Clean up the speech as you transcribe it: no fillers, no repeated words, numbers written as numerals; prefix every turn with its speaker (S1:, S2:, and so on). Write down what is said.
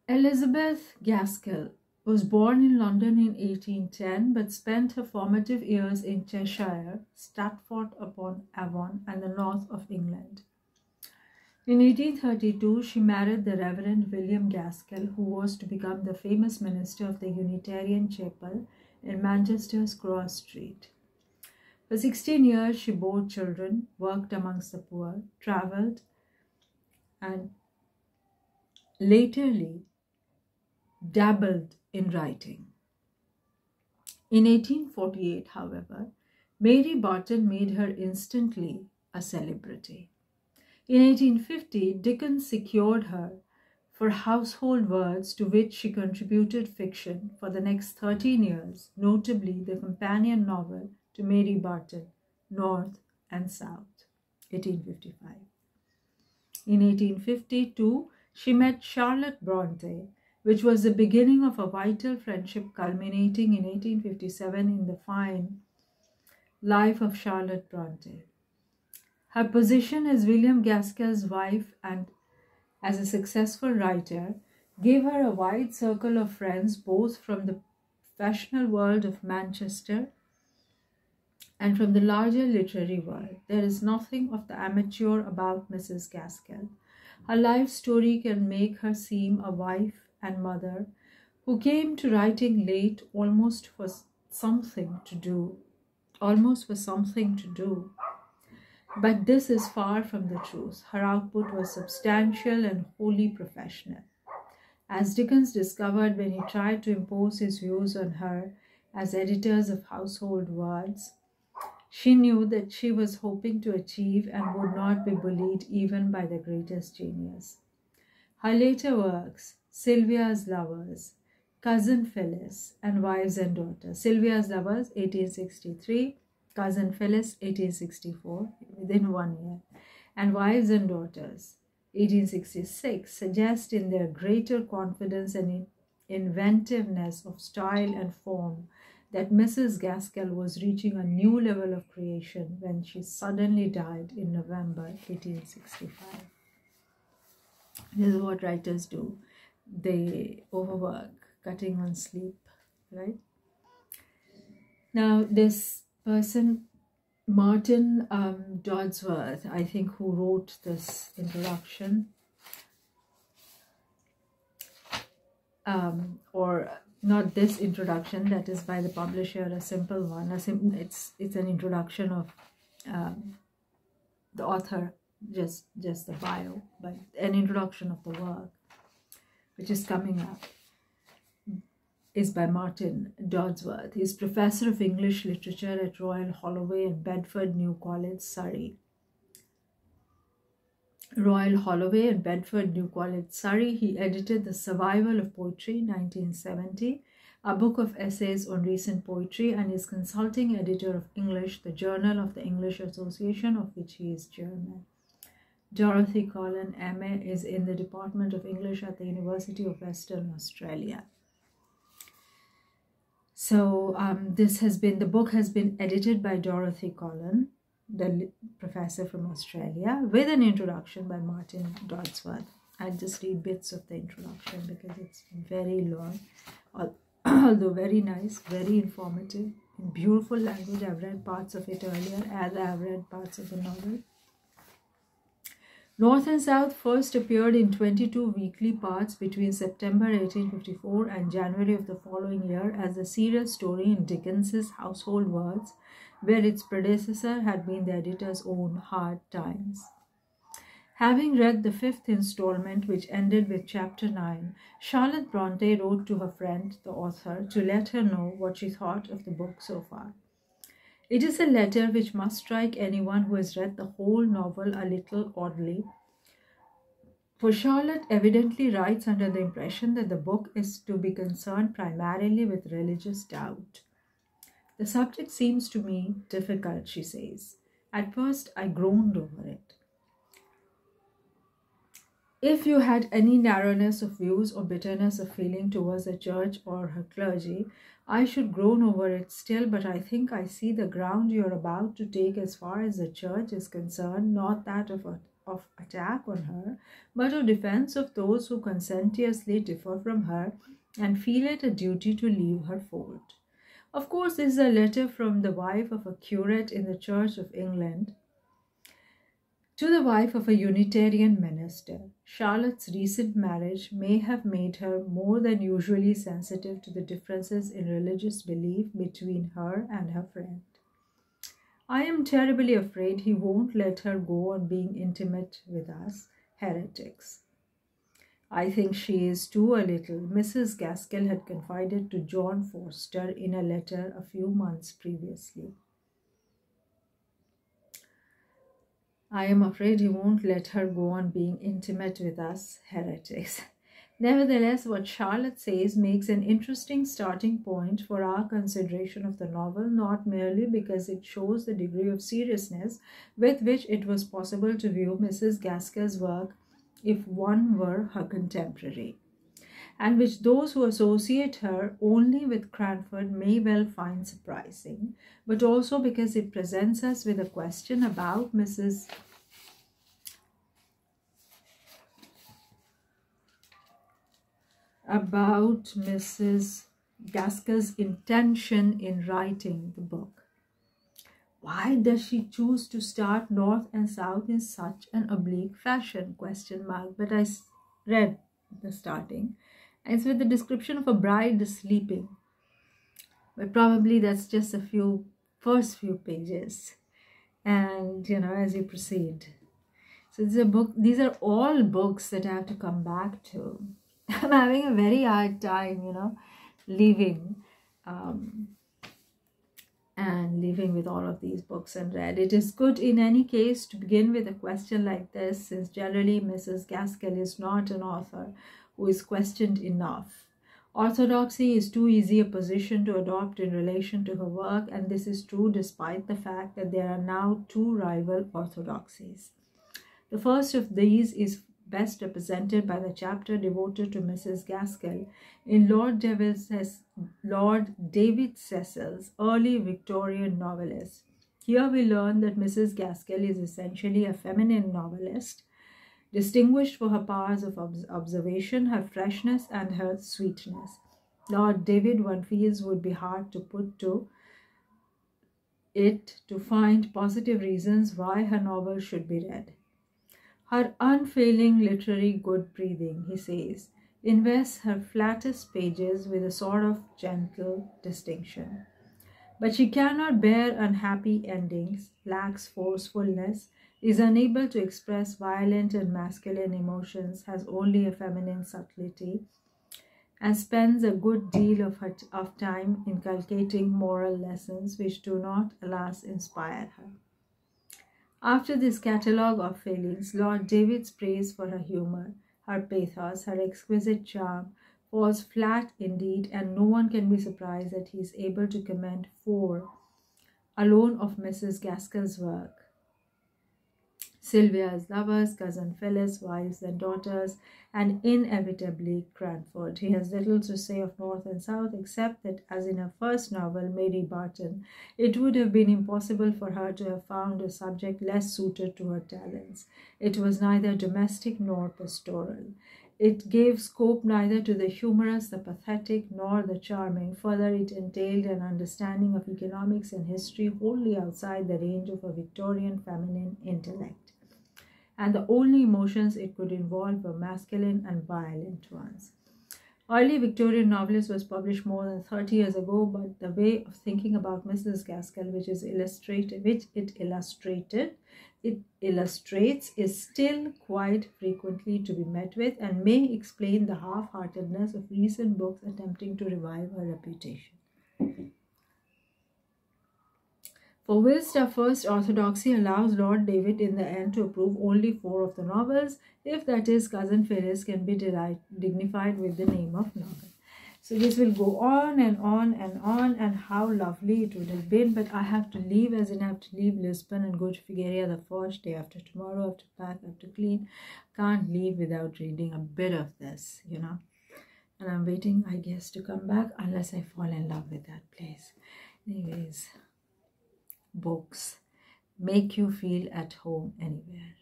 S1: Elizabeth Gaskell was born in London in 1810 but spent her formative years in Cheshire, Stratford-upon-Avon, and the north of England. In 1832, she married the Reverend William Gaskell, who was to become the famous minister of the Unitarian Chapel in Manchester's Cross Street. For 16 years, she bore children, worked amongst the poor, travelled, and latterly dabbled in writing. In 1848, however, Mary Barton made her instantly a celebrity. In 1850, Dickens secured her for Household Words, to which she contributed fiction for the next 13 years, notably the companion novel to Mary Barton, North and South, 1855. In 1852, she met Charlotte Bronte, which was the beginning of a vital friendship culminating in 1857 in the fine Life of Charlotte Bronte. Her position as William Gaskell's wife and as a successful writer gave her a wide circle of friends both from the professional world of Manchester and from the larger literary world. There is nothing of the amateur about Mrs. Gaskell. Her life story can make her seem a wife and mother who came to writing late almost for something to do. But this is far from the truth. Her output was substantial and wholly professional. As Dickens discovered when he tried to impose his views on her as editors of Household Words, she knew that she was hoping to achieve and would not be bullied even by the greatest genius. Her later works, Sylvia's Lovers, Cousin Phyllis, and Wives and Daughters. Sylvia's Lovers, 1863, Cousin Phyllis, 1864, within 1 year, and Wives and Daughters, 1866, suggest in their greater confidence and inventiveness of style and form that Mrs. Gaskell was reaching a new level of creation when she suddenly died in November 1865. This is what writers do. They overwork, cutting on sleep, right? Now, this person, Martin Dodsworth, I think, who wrote this introduction, or not this introduction, that is by the publisher, a simple one. It's an introduction of the author, just the bio, but an introduction of the work, which is coming up, is by Martin Dodsworth. He is Professor of English Literature at Royal Holloway and Bedford New College, Surrey. Royal Holloway and Bedford New College, Surrey. He edited The Survival of Poetry, 1970, a book of essays on recent poetry, and is consulting editor of English, the Journal of the English Association, of which he is chairman. Dorothy Collin, M.A., is in the Department of English at the University of Western Australia. So the book has been edited by Dorothy Collin, the professor from Australia, with an introduction by Martin Dodsworth. I'll just read bits of the introduction because it's very long, although very nice, very informative, in beautiful language. I've read parts of it earlier, as I've read parts of the novel. North and South first appeared in 22 weekly parts between September 1854 and January of the following year as a serial story in Dickens's Household Words, where its predecessor had been the editor's own Hard Times. Having read the 5th installment, which ended with Chapter 9, Charlotte Bronte wrote to her friend, the author, to let her know what she thought of the book so far. It is a letter which must strike anyone who has read the whole novel a little oddly, for Charlotte evidently writes under the impression that the book is to be concerned primarily with religious doubt. The subject seems to me difficult, she says. At first, I groaned over it. If you had any narrowness of views or bitterness of feeling towards the church or her clergy, I should groan over it still, but I think I see the ground you are about to take as far as the church is concerned, not that of of attack on her, but of defense of those who conscientiously differ from her and feel it a duty to leave her fold. Of course, this is a letter from the wife of a curate in the Church of England to the wife of a Unitarian minister. Charlotte's recent marriage may have made her more than usually sensitive to the differences in religious belief between her and her friend. I am terribly afraid he won't let her go on being intimate with us, heretics. I think she is too a little, Mrs. Gaskell had confided to John Forster in a letter a few months previously. I am afraid he won't let her go on being intimate with us, heretics. Nevertheless, what Charlotte says makes an interesting starting point for our consideration of the novel, not merely because it shows the degree of seriousness with which it was possible to view Mrs. Gaskell's work if one were her contemporary, and which those who associate her only with Cranford may well find surprising, but also because it presents us with a question about Mrs. Gaskell's intention in writing the book. Why does she choose to start north and south in such an oblique fashion? But I read the starting, and it's with the description of a bride sleeping. But probably that's just a first few pages. And, as you proceed. So this is a book, these are all books that I have to come back to. I'm having a very hard time, leaving with all of these books unread. It is good in any case to begin with a question like this, since generally Mrs. Gaskell is not an author who is questioned enough. Orthodoxy is too easy a position to adopt in relation to her work, and this is true despite the fact that there are now two rival orthodoxies. The first of these is best represented by the chapter devoted to Mrs. Gaskell in Lord David Cecil's early Victorian novelist. Here we learn that Mrs. Gaskell is essentially a feminine novelist, distinguished for her powers of observation, her freshness, and her sweetness. Lord David, one feels, would be hard to put to it to find positive reasons why her novel should be read. Her unfailing literary good breeding, he says, invests her flattest pages with a sort of gentle distinction. But she cannot bear unhappy endings, lacks forcefulness, is unable to express violent and masculine emotions, has only a feminine subtlety, and spends a good deal of time inculcating moral lessons which do not, alas, inspire her. After this catalogue of failings, Lord David's praise for her humour, her pathos, her exquisite charm falls flat indeed, and no one can be surprised that he is able to commend four alone of Mrs. Gaskell's work: Sylvia's lovers, cousin Phyllis, wives and daughters, and inevitably Cranford. He has little to say of North and South, except that, as in her first novel, Mary Barton, it would have been impossible for her to have found a subject less suited to her talents. It was neither domestic nor pastoral. It gave scope neither to the humorous, the pathetic, nor the charming. Further, it entailed an understanding of economics and history wholly outside the range of a Victorian feminine intellect, and the only emotions it could involve were masculine and violent ones. Early Victorian Novelist was published more than 30 years ago, but the way of thinking about Mrs. Gaskell, which it illustrates, is still quite frequently to be met with, and may explain the half-heartedness of recent books attempting to revive her reputation. For whilst her first orthodoxy allows Lord David in the end to approve only 4 of the novels, if that is, Cousin Phyllis can be dignified with the name of novel. So this will go on and on and on, and how lovely it would have been, but I have to leave, as in I have to leave Lisbon and go to Figueira the first day after tomorrow. I have to pack, I have to clean. Can't leave without reading a bit of this, And I'm waiting, I guess, to come back, unless I fall in love with that place. Anyways, books make you feel at home anywhere.